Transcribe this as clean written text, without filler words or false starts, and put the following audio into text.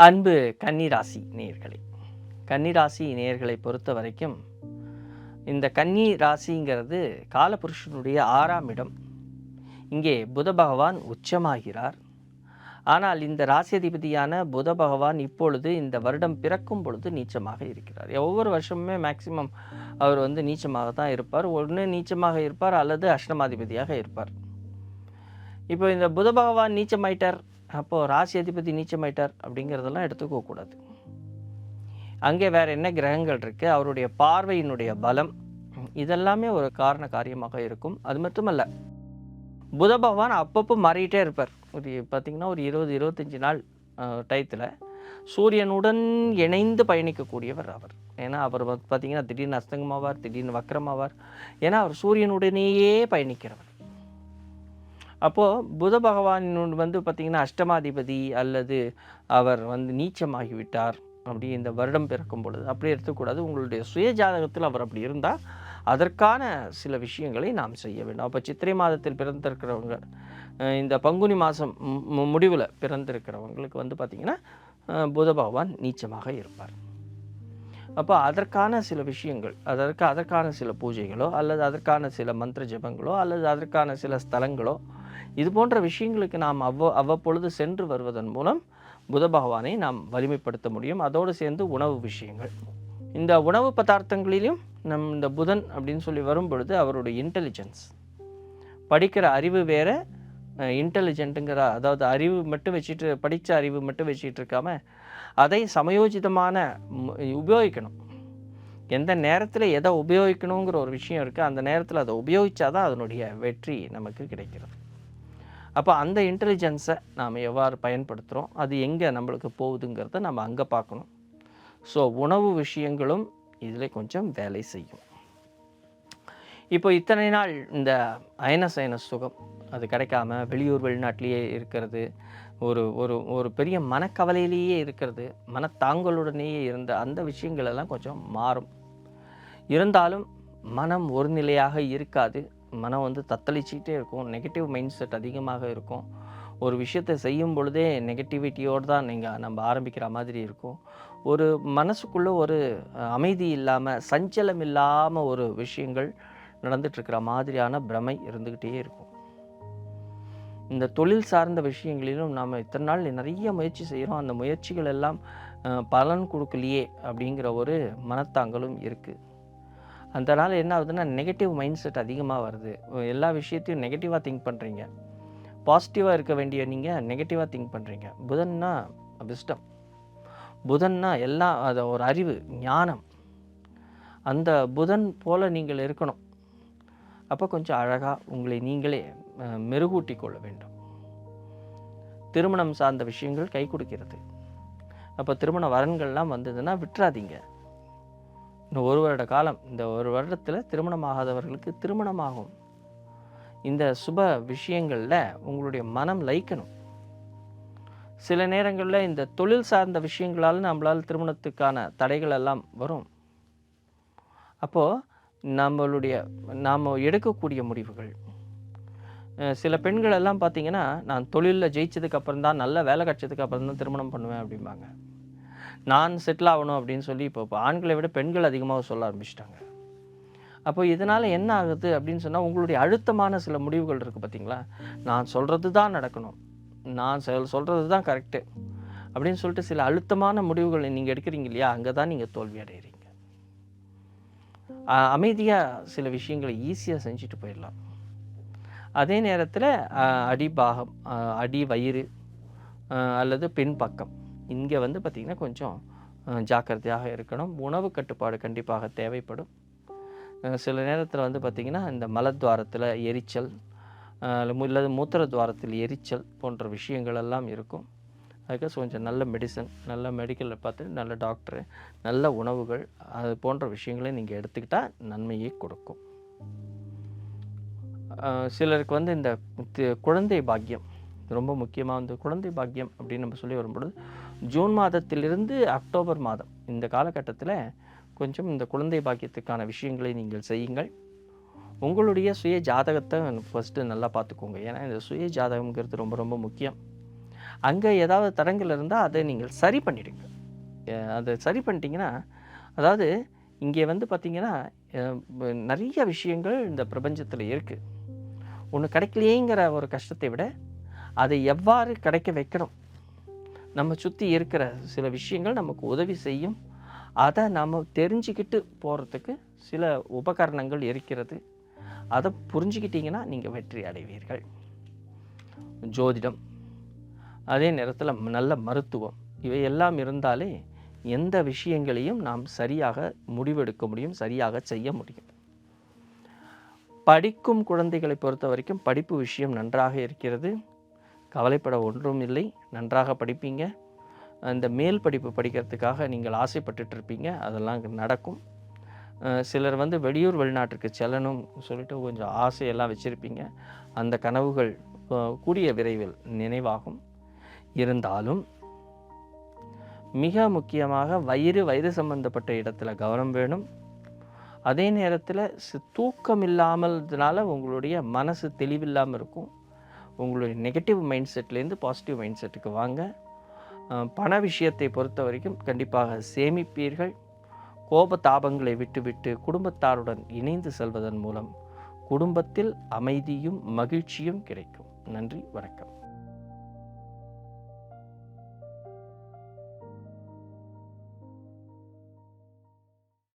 அன்பு கன்னிராசி நேயர்களே, கன்னிராசி நேயர்களை பொறுத்த வரைக்கும் இந்த கன்னி ராசிங்கிறது காலபுருஷனுடைய 6ஆம் இடம். இங்கே புத பகவான் உச்சமாகிறார். ஆனால் இந்த ராசியதிபதியான புத பகவான் இப்பொழுது இந்த வருடம் பிறக்கும் பொழுது நீச்சமாக இருக்கிறார். ஒவ்வொரு வருஷமுமே மேக்சிமம் அவர் நீச்சமாக தான் இருப்பார். ஒன்று நீச்சமாக இருப்பார் அல்லது அஷ்டமாதிபதியாக இருப்பார். இப்போ இந்த புத பகவான் நீச்சமாயிட்டார், அப்போது ராசி அதிபதி நீச்சமாயிட்டார் அப்படிங்கிறதெல்லாம் எடுத்துக்கக்கூடாது. அங்கே வேறு என்ன கிரகங்கள் இருக்குது, அவருடைய பார்வையினுடைய பலம், இதெல்லாமே ஒரு காரண காரியமாக இருக்கும். அது மட்டுமல்ல, புத பகவான் அப்பப்போ மாறிக்கிட்டே இருப்பார். பார்த்திங்கன்னா ஒரு 20-25 நாள் டயத்தில் சூரியனுடன் இணைந்து பயணிக்கக்கூடியவர் அவர். ஏன்னா அவர் பார்த்திங்கன்னா திடீர்னு அஸ்தங்கமாவார், திடீர்னு வக்கரமாவார். ஏன்னா அவர் சூரியனுடனேயே பயணிக்கிறவர். அப்போது புத பகவான் பார்த்திங்கன்னா அஷ்டமாதிபதி அல்லது அவர் நீச்சமாகிவிட்டார் அப்படி இந்த வருடம் பிறக்கும் பொழுது அப்படி எடுத்துக்கூடாது. உங்களுடைய சுய ஜாதகத்தில் அவர் அப்படி இருந்தால் அதற்கான சில விஷயங்களை நாம் செய்ய வேண்டும். அப்போ சித்திரை மாதத்தில் பிறந்திருக்கிறவங்க, இந்த பங்குனி மாதம் முடிவில் பிறந்திருக்கிறவங்களுக்கு பார்த்திங்கன்னா புத பகவான் நீச்சமாக இருப்பார். அப்போ அதற்கான சில விஷயங்கள், அதற்கான சில பூஜைகளோ அல்லது அதற்கான சில மந்திர ஜபங்களோ அல்லது அதற்கான சில ஸ்தலங்களோ, இது போன்ற விஷயங்களுக்கு நாம் அவ்வப்பொழுது சென்று வருவதன் மூலம் புத பகவானை நாம் வலிமைப்படுத்த முடியும். அதோடு சேர்ந்து உணவு விஷயங்கள், இந்த உணவு பதார்த்தங்களிலும் இந்த புதன் அப்படின்னு சொல்லி வரும் பொழுது அவருடைய இன்டெலிஜென்ஸ், படிக்கிற அறிவு வேறு, இன்டெலிஜென்ட்டுங்கிற அதாவது அறிவு மட்டும் வச்சுட்டு, படித்த அறிவு மட்டும் வச்சுட்டு இருக்காம அதை சமயோஜிதமான உபயோகிக்கணும். எந்த நேரத்தில் எதை உபயோகிக்கணுங்கிற ஒரு விஷயம் இருக்குது. அந்த நேரத்தில் அதை உபயோகித்தாதான் அதனுடைய வெற்றி நமக்கு கிடைக்கிறது. அப்போ அந்த இன்டெலிஜென்ஸை நாம் எவ்வாறு பயன்படுத்துகிறோம், அது எங்கே நம்மளுக்கு போகுதுங்கிறத நம்ம அங்கே பார்க்கணும். ஸோ உணவு விஷயங்களும் இதில் கொஞ்சம் வேலை செய்யும். இப்போ இத்தனை நாள் இந்த அயன சுகம் அது கிடைக்காம வெளியூர் வெளிநாட்டிலேயே இருக்கிறது, ஒரு ஒரு ஒரு பெரிய மனக்கவலையிலேயே இருக்கிறது, மனத்தாங்களுடனேயே இருந்த அந்த விஷயங்கள் எல்லாம் கொஞ்சம் மாறும். இருந்தாலும் மனம் ஒரு நிலையாக இருக்காது. மனம் தத்தளிச்சிக்கிட்டே இருக்கும். நெகட்டிவ் மைண்ட் செட் அதிகமாக இருக்கும். ஒரு விஷயத்தை செய்யும் பொழுதே நெகட்டிவிட்டியோடு தான் நம்ம ஆரம்பிக்கிற மாதிரி இருக்கும். ஒரு மனசுக்குள்ளே ஒரு அமைதி இல்லாமல், சஞ்சலம் இல்லாமல் ஒரு விஷயங்கள் நடந்துட்டுருக்கிற மாதிரியான பிரமை இருந்துக்கிட்டே இருக்கும். இந்த தொழில் சார்ந்த விஷயங்களிலும் நாம் இத்தனை நாள் நிறைய முயற்சி செய்கிறோம். அந்த முயற்சிகள் எல்லாம் பலன் கொடுக்கலையே அப்படிங்கிற ஒரு மனத்தாங்களும் இருக்குது. அதனால் என்ன ஆகுதுன்னா, நெகட்டிவ் மைண்ட் செட் அதிகமாக வருது. எல்லா விஷயத்தையும் நெகட்டிவாக திங்க் பண்ணுறீங்க. பாசிட்டிவாக இருக்க வேண்டிய நீங்கள் நெகட்டிவாக திங்க் பண்ணுறீங்க. புதன்னா விஸ்டம், புதன்னா எல்லாம் அது ஒரு அறிவு, ஞானம். அந்த புதன் போல் நீங்கள் இருக்கணும். அப்போ கொஞ்சம் அழகாக உங்களை நீங்களே மெருகூட்டி கொள்ள வேண்டும். திருமணம் சார்ந்த விஷயங்கள் கை கொடுக்கிறது. அப்போ திருமண வரன்கள்லாம் வந்ததுன்னா விட்டுறாதீங்க. இன்னும் 1 வருட காலம், இந்த 1 வருடத்தில் திருமணமாகாதவர்களுக்கு திருமணமாகும். இந்த சுப விஷயங்களில் உங்களுடைய மனம் லயிக்கணும். சில நேரங்களில் இந்த தொழில் சார்ந்த விஷயங்களால் நம்மளால் திருமணத்துக்கான தடைகள் எல்லாம் வரும். அப்போது நாம் எடுக்கக்கூடிய முடிவுகள், சில பெண்கள் எல்லாம் பார்த்திங்கன்னா, நான் தொழிலில் ஜெயிச்சதுக்கப்புறம் தான், நல்ல வேலை கிடச்சதுக்கு அப்புறம் தான் திருமணம் பண்ணுவேன் அப்படிம்பாங்க. நான் செட்டில் ஆகணும் அப்படின்னு சொல்லி இப்போ ஆண்களை விட பெண்கள் அதிகமாக சொல்ல ஆரம்பிச்சிட்டாங்க. அப்போ இதனால் என்ன ஆகுது அப்படின்னு சொன்னால், உங்களுடைய அழுத்தமான சில முடிவுகள் இருக்குது பார்த்திங்களா, நான் சொல்கிறது தான் நடக்கணும், நான் சொல்கிறது தான் கரெக்டு அப்படின்னு சொல்லிட்டு சில அழுத்தமான முடிவுகளை நீங்கள் எடுக்கிறீங்க இல்லையா, அங்கே தான் நீங்கள் தோல்வி அடைகிறீங்க. அமைதியாக சில விஷயங்களை ஈஸியாக செஞ்சுட்டு போயிடலாம். அதே நேரத்தில் அடிபாகம், அடி வயிறு அல்லது பின்பக்கம், இங்கே பார்த்திங்கன்னா கொஞ்சம் ஜாக்கிரதையாக இருக்கணும். உணவு கட்டுப்பாடு கண்டிப்பாக தேவைப்படும். சில நேரத்தில் பார்த்திங்கன்னா இந்த மலத்வாரத்தில் எரிச்சல் அல்லது மூத்திர துவாரத்தில் எரிச்சல் போன்ற விஷயங்கள் எல்லாம் இருக்கும். அதுக்கு கொஞ்சம் நல்ல மெடிசன், நல்ல மெடிக்கலில் பார்த்து நல்ல டாக்டரு, நல்ல உணவுகள், அது போன்ற விஷயங்களை நீங்கள் எடுத்துக்கிட்டால் நன்மையை கொடுக்கும். சிலருக்கு இந்த குழந்தை பாக்கியம் ரொம்ப முக்கியமாக, குழந்தை பாக்கியம் அப்படின்னு நம்ம சொல்லி வரும்பொழுது ஜூன் மாதத்திலிருந்து அக்டோபர் மாதம் இந்த காலகட்டத்தில் கொஞ்சம் இந்த குழந்தை பாக்கியத்துக்கான விஷயங்களை நீங்கள் செய்யுங்கள். உங்களுடைய சுய ஜாதகத்தை ஃபஸ்ட்டு நல்லா பார்த்துக்கோங்க. ஏன்னா இந்த சுய ஜாதகம்ங்கிறது ரொம்ப ரொம்ப முக்கியம். அங்கே ஏதாவது தடங்கள் இருந்தால் அதை நீங்கள் சரி பண்ணிடுங்க. அதை சரி பண்ணிட்டீங்கன்னா, அதாவது இங்கே வந்து பார்த்திங்கன்னா நிறைய விஷயங்கள் இந்த பிரபஞ்சத்தில் இருக்குது. ஒன்று கிடைக்கலையேங்கிற ஒரு கஷ்டத்தை விட அதை எவ்வாறு கிடைக்க வைக்கணும், நம்ம சுற்றி இருக்கிற சில விஷயங்கள் நமக்கு உதவி செய்யும், அதை நம்ம தெரிஞ்சுக்கிட்டு போகிறதுக்கு சில உபகரணங்கள் இருக்கிறது. அதை புரிஞ்சுக்கிட்டிங்கன்னா நீங்கள் வெற்றி அடைவீர்கள். ஜோதிடம், அதே நேரத்தில் நல்ல மருத்துவம், இவையெல்லாம் இருந்தாலே எந்த விஷயங்களையும் நாம் சரியாக முடிவெடுக்க முடியும், சரியாக செய்ய முடியும். படிக்கும் குழந்தைகளை பொறுத்த வரைக்கும் படிப்பு விஷயம் நன்றாக இருக்கிறது. கவலைப்பட ஒன்றும் இல்லை. நன்றாக படிப்பீங்க. அந்த மேல் படிப்பு படிக்கிறதுக்காக நீங்கள் ஆசைப்பட்டுட்டு இருப்பீங்க, அதெல்லாம் நடக்கும். சிலர் வந்து வெளியூர் வெளிநாட்டுக்கு செல்லணும் சொல்லிட்டு கொஞ்சம் ஆசையெல்லாம் வச்சுருப்பீங்க. அந்த கனவுகள் கூடிய விரைவில் நினைவாகும். இருந்தாலும் மிக முக்கியமாக வயிறு சம்பந்தப்பட்ட இடத்துல கவனம் வேணும். அதே நேரத்தில் தூக்கம் இல்லாமல்னால உங்களுடைய மனசு தெளிவில்லாமல் இருக்கும். உங்களுடைய நெகட்டிவ் மைண்ட் செட்லேருந்து பாசிட்டிவ் மைண்ட் செட்டுக்கு வாங்க. பண விஷயத்தை பொறுத்த வரைக்கும் கண்டிப்பாக சேமிப்பீர்கள். கோபதாபங்களை விட்டுவிட்டு குடும்பத்தாருடன் இணைந்து செல்வதன் மூலம் குடும்பத்தில் அமைதியும் மகிழ்ச்சியும் கிடைக்கும். நன்றி, வணக்கம்.